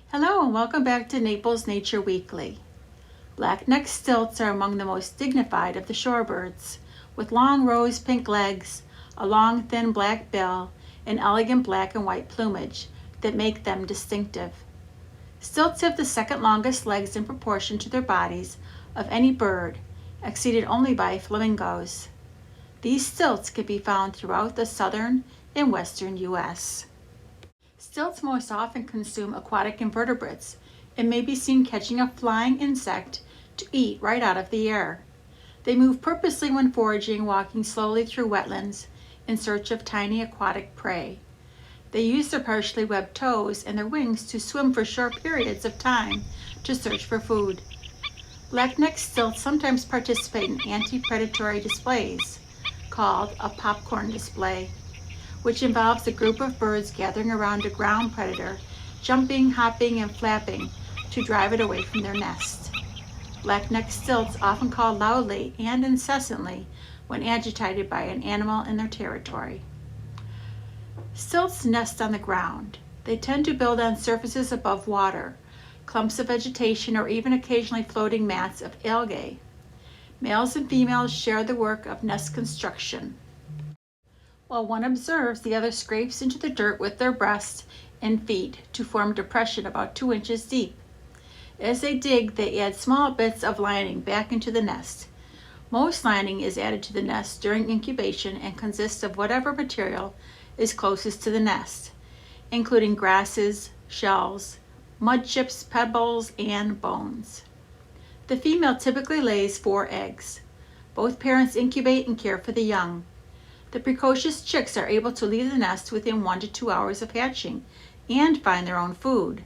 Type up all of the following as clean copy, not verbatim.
Hello and welcome back to Naples Nature Weekly. Black-necked stilts are among the most dignified of the shorebirds, with long rose pink legs, a long thin black bill, and elegant black and white plumage that make them distinctive. Stilts have the second longest legs in proportion to their bodies of any bird, exceeded only by flamingos. These stilts can be found throughout the southern and western U.S. Stilts most often consume aquatic invertebrates and may be seen catching a flying insect to eat right out of the air. They move purposely when foraging, walking slowly through wetlands in search of tiny aquatic prey. They use their partially webbed toes and their wings to swim for short periods of time to search for food. Black-necked stilts sometimes participate in anti-predatory displays, called a popcorn display, which involves a group of birds gathering around a ground predator, jumping, hopping, and flapping to drive it away from their nest. Black-necked stilts often call loudly and incessantly when agitated by an animal in their territory. Stilts nest on the ground. They tend to build on surfaces above water, clumps of vegetation, or even occasionally floating mats of algae. Males and females share the work of nest construction. While one observes, the other scrapes into the dirt with their breasts and feet to form a depression about 2 inches deep. As they dig, they add small bits of lining back into the nest. Most lining is added to the nest during incubation and consists of whatever material is closest to the nest, including grasses, shells, mud chips, pebbles, and bones. The female typically lays 4 eggs. Both parents incubate and care for the young. The precocious chicks are able to leave the nest within 1 to 2 hours of hatching and find their own food.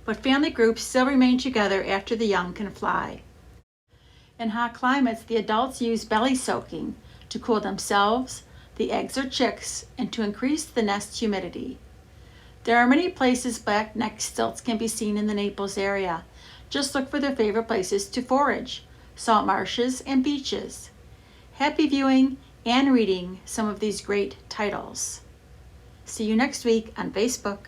But family groups still remain together after the young can fly. In hot climates, the adults use belly soaking to cool themselves, the eggs or chicks, and to increase the nest humidity. There are many places black-necked stilts can be seen in the Naples area. Just look for their favorite places to forage: salt marshes and beaches. Happy viewing and reading some of these great titles. See you next week on Facebook.